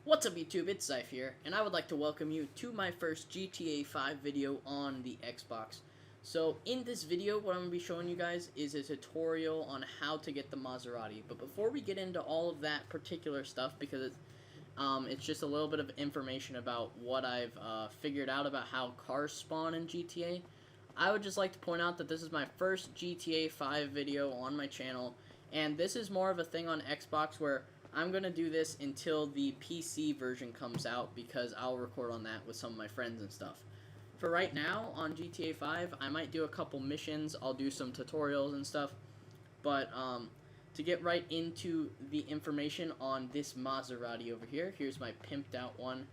What's up YouTube, it's Zyph here, and I would like to welcome you to my first GTA 5 video on the Xbox. So in this video, what I'm going to be showing you guys is a tutorial on how to get the Maserati. But before we get into all of that particular stuff, because it's just a little bit of information about what I've figured out about how cars spawn in GTA, I would just like to point out that this is my first GTA 5 video on my channel, and this is more of a thing on Xbox where I'm going to do this until the PC version comes out, because I'll record on that with some of my friends and stuff. For right now, on GTA 5, I might do a couple missions, I'll do some tutorials and stuff, but to get right into the information on this Maserati over here, here's my pimped out one,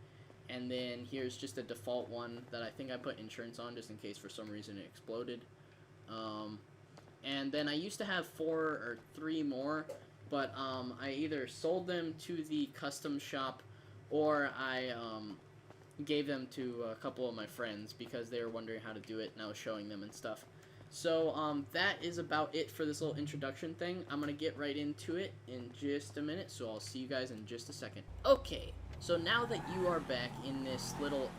and then here's just a default one that I think I put insurance on just in case for some reason it exploded. And then I used to have 4 or 3 more, but I either sold them to the custom shop or I gave them to a couple of my friends because they were wondering how to do it and I was showing them and stuff. So that is about it for this little introduction thing. I'm going to get right into it in just a minute, so I'll see you guys in just a second. Okay, so now that you are back in this little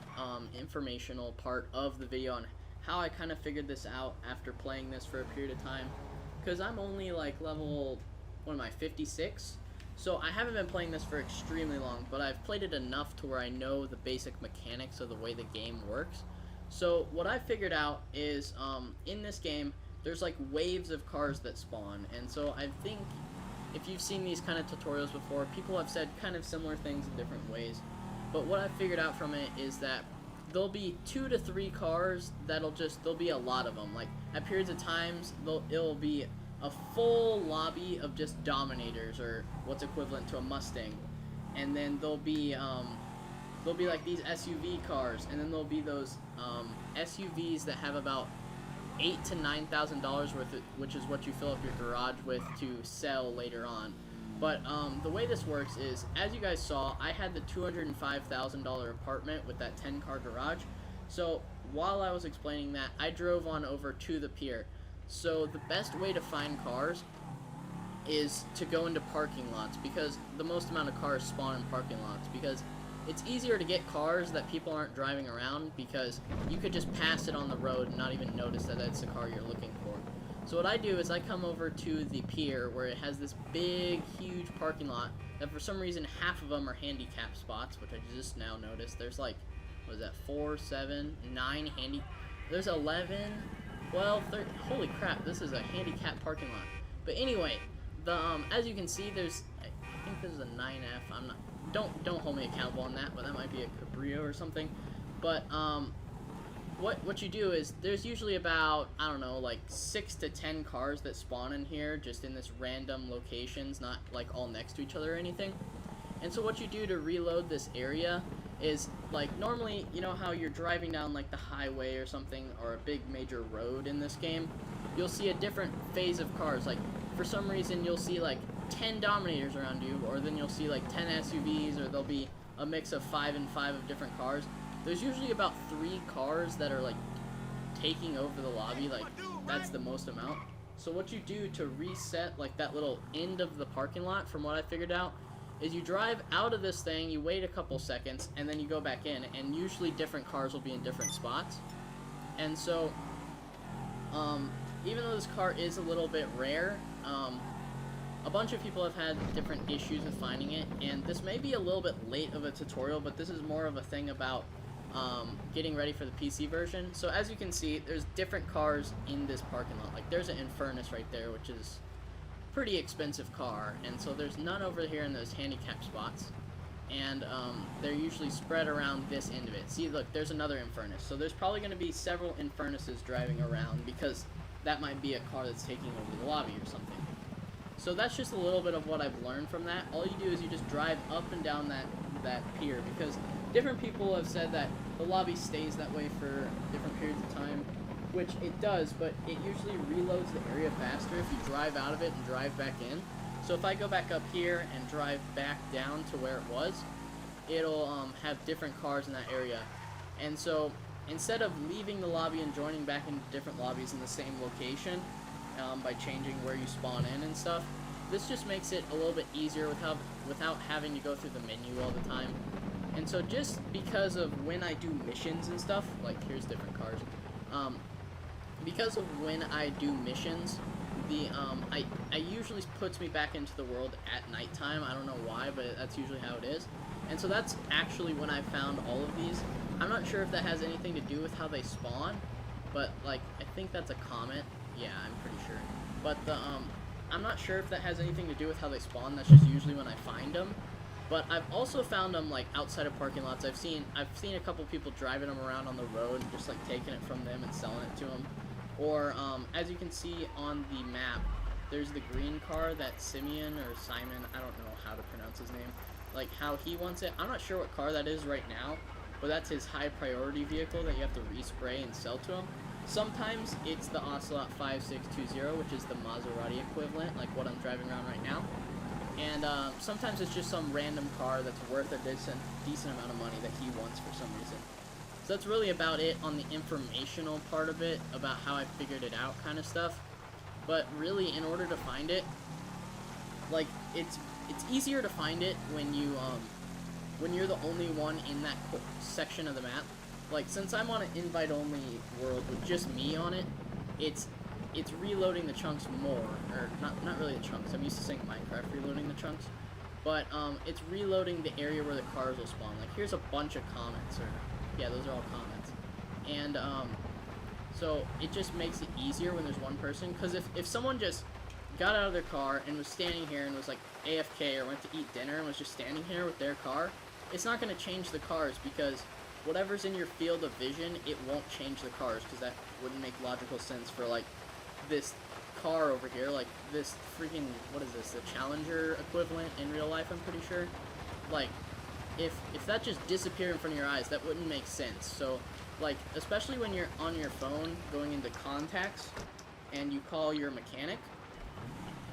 informational part of the video on how I kind of figured this out after playing this for a period of time, because I'm only like level, what am I, 56? So I haven't been playing this for extremely long, but I've played it enough to where I know the basic mechanics of the way the game works. So what I figured out is in this game there's like waves of cars that spawn, and so I think if you've seen these kind of tutorials before, people have said kind of similar things in different ways, but what I figured out from it is that there'll be 2 to 3 cars there'll be a lot of them. Like at periods of times it'll be a full lobby of just Dominators, or what's equivalent to a Mustang, and then there'll be like these SUV cars, and then there'll be those SUVs that have about $8,000 to $9,000 worth, which is what you fill up your garage with to sell later on. But the way this works is, as you guys saw, I had the $205,000 apartment with that 10-car garage. So while I was explaining that, I drove on over to the pier. So the best way to find cars is to go into parking lots, because the most amount of cars spawn in parking lots, because it's easier to get cars that people aren't driving around, because you could just pass it on the road and not even notice that that's the car you're looking for. So what I do is I come over to the pier where it has this big, huge parking lot that for some reason half of them are handicap spots, which I just now noticed. There's like, what is that, 4, 7, 9 there's 11, 12, 13, holy crap, this is a handicap parking lot. But anyway, as you can see, I think this is a 9F, I'm not, don't hold me accountable on that, but that might be a Cabrio or something. But what you do is there's usually about, I don't know, like 6 to 10 cars that spawn in here, just in this random locations, not like all next to each other or anything. And so what you do to reload this area is, like, normally, you know how you're driving down like the highway or something, or a big major road in this game, you'll see a different phase of cars. Like for some reason you'll see like 10 Dominators around you, or then you'll see like 10 SUVs, or there'll be a mix of 5 and 5 of different cars. There's usually about 3 cars that are like taking over the lobby, like that's the most amount. So what you do to reset like that little end of the parking lot, from what I figured out, is you drive out of this thing, you wait a couple seconds, and then you go back in, and usually different cars will be in different spots. And so even though this car is a little bit rare, a bunch of people have had different issues with finding it, and this may be a little bit late of a tutorial, but this is more of a thing about getting ready for the PC version. So as you can see, there's different cars in this parking lot. Like there's an Infernus right there, which is a pretty expensive car, and so there's none over here in those handicap spots, and they're usually spread around this end of it. See, look, there's another Infernus. So there's probably going to be several Infernuses driving around, because that might be a car that's taking over the lobby or something. So that's just a little bit of what I've learned from that. All you do is you just drive up and down that pier, because different people have said that the lobby stays that way for different periods of time, which it does, but it usually reloads the area faster if you drive out of it and drive back in. So if I go back up here and drive back down to where it was, it'll have different cars in that area. And so instead of leaving the lobby and joining back into different lobbies in the same location, by changing where you spawn in and stuff, this just makes it a little bit easier with without having to go through the menu all the time. And so just because of when I do missions and stuff, like here's different cars, because of when I do missions, I usually puts me back into the world at nighttime. I don't know why, but that's usually how it is. And so that's actually when I found all of these. I'm not sure if that has anything to do with how they spawn, but like I think that's a comment. Yeah, I'm pretty sure. But I'm not sure if that has anything to do with how they spawn. That's just usually when I find them. But I've also found them like outside of parking lots. I've seen a couple people driving them around on the road, and just like taking it from them and selling it to them. Or as you can see on the map, there's the green car that Simeon or Simon, I don't know how to pronounce his name, like how he wants it. I'm not sure what car that is right now, but that's his high priority vehicle that you have to respray and sell to him. Sometimes it's the Ocelot 5620, which is the Maserati equivalent, like what I'm driving around right now. And sometimes it's just some random car that's worth a decent amount of money that he wants for some reason. So that's really about it on the informational part of it, about how I figured it out kind of stuff. But really, in order to find it, like, it's easier to find it when you're the only one in that section of the map. Like, since I'm on an invite-only world with just me on it, it's reloading the chunks more, or not really the chunks. I'm used to saying Minecraft reloading the chunks, but it's reloading the area where the cars will spawn. Like, here's a bunch of comments, or yeah, those are all comments, and so it just makes it easier when there's one person. Because if someone just got out of their car and was standing here and was like AFK or went to eat dinner and was just standing here with their car, it's not going to change the cars, because whatever's in your field of vision, it won't change the cars, because that wouldn't make logical sense for like this car over here, like this freaking, what is this, the Challenger equivalent in real life, I'm pretty sure. Like, if that just disappeared in front of your eyes, that wouldn't make sense. So, like, especially when you're on your phone going into contacts and you call your mechanic,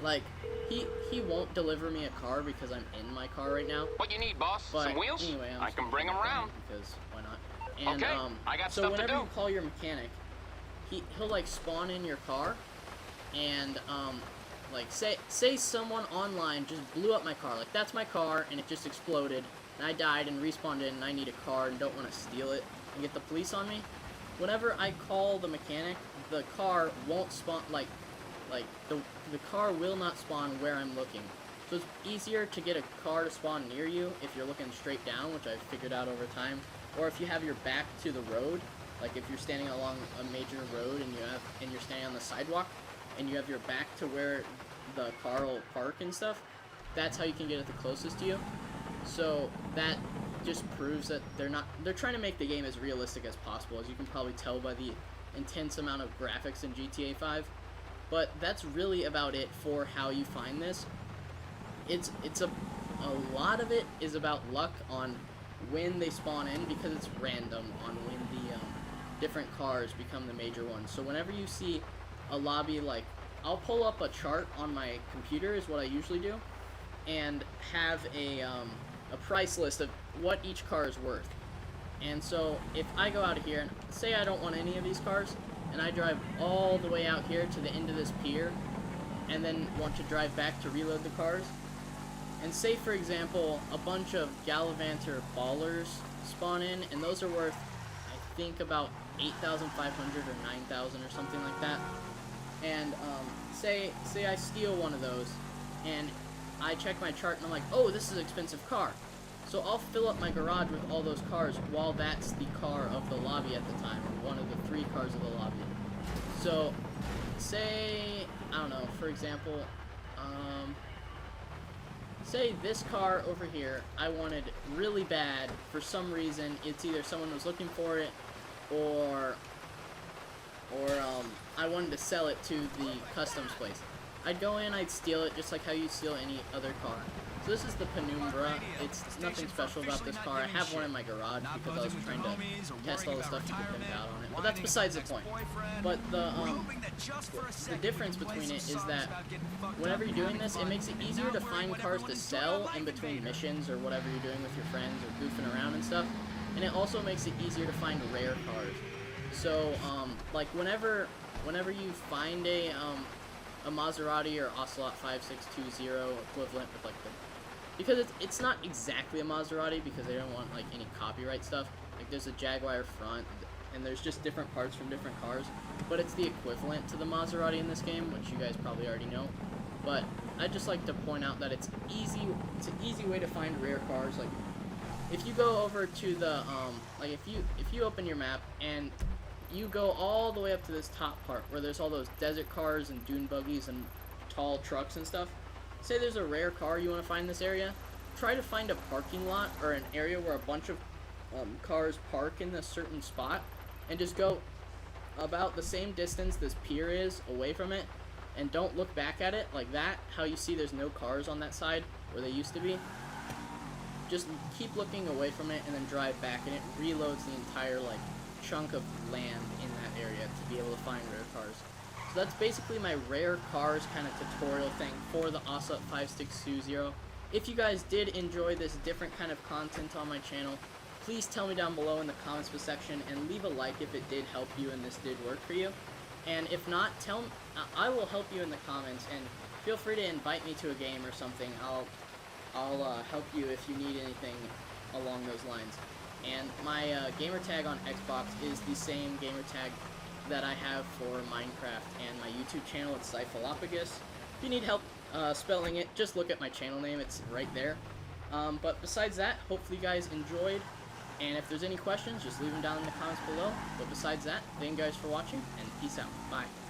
like, he won't deliver me a car because I'm in my car right now. What you need, boss? But some wheels? Anyway, I can bring them around. Because why not? And, okay, I got so stuff to do. whenever you call your mechanic, he'll like spawn in your car, and like say someone online just blew up my car. Like, that's my car, and it just exploded, and I died and respawned in, and I need a car and don't want to steal it and get the police on me. Whenever I call the mechanic, the car won't spawn, like the car will not spawn where I'm looking. So it's easier to get a car to spawn near you if you're looking straight down, which I've figured out over time, or if you have your back to the road. Like, if you're standing along a major road and you're standing on the sidewalk and you have your back to where the car will park and stuff, that's how you can get it the closest to you. So that just proves that they're trying to make the game as realistic as possible, as you can probably tell by the intense amount of graphics in GTA 5. But that's really about it for how you find this. It's a lot of it is about luck on when they spawn in, because it's random on when the different cars become the major ones. So whenever you see a lobby, like, I'll pull up a chart on my computer, is what I usually do, and have a price list of what each car is worth. And so if I go out of here and say I don't want any of these cars, and I drive all the way out here to the end of this pier, and then want to drive back to reload the cars, and say, for example, a bunch of Gallivanter Ballers spawn in, and those are worth, I think, about 8,500 or 9,000 or something like that. And say I steal one of those, and I check my chart, and I'm like, oh, this is an expensive car. So I'll fill up my garage with all those cars while that's the car of the lobby at the time, or one of the 3 cars of the lobby. So, say, I don't know, for example, say this car over here, I wanted really bad for some reason. It's either someone was looking for it, or I wanted to sell it to the customs place. I'd go in, I'd steal it, just like how you steal any other car. So this is the Penumbra. It's nothing special about this car. I have one in my garage because I was trying to test all the stuff to get them out on it. But that's besides the point. But the difference between it is that whenever you're doing this, it makes it easier to find cars to sell in between missions or whatever you're doing with your friends or goofing around and stuff. And it also makes it easier to find rare cars. So, like, whenever you find a Maserati or Ocelot 5620 equivalent with, like, because it's not exactly a Maserati because they don't want like any copyright stuff. Like there's a Jaguar front, and there's just different parts from different cars, but it's the equivalent to the Maserati in this game, which you guys probably already know. But I'd just like to point out that it's an easy way to find rare cars. Like if you go over to the like if you open your map and you go all the way up to this top part where there's all those desert cars and dune buggies and tall trucks and stuff. Say there's a rare car you want to find in this area. Try to find a parking lot or an area where a bunch of cars park in a certain spot, and just go about the same distance this pier is away from it, and don't look back at it like that. How you see there's no cars on that side where they used to be. Just keep looking away from it and then drive back, and it reloads the entire like chunk of land in that area to be able to find rare cars. So that's basically my rare cars kind of tutorial thing for the Ocelot 5620. If you guys did enjoy this different kind of content on my channel, please tell me down below in the comments section and leave a like if it did help you and this did work for you. And if not, I will help you in the comments, and feel free to invite me to a game or something. I'll help you if you need anything along those lines. And my gamer tag on Xbox is the same gamer tag that I have for Minecraft, and my YouTube channel, it's Cyphalopagus. If you need help spelling it, just look at my channel name, it's right there. But besides that, hopefully you guys enjoyed, and if there's any questions, just leave them down in the comments below. But besides that, thank you guys for watching, and peace out. Bye.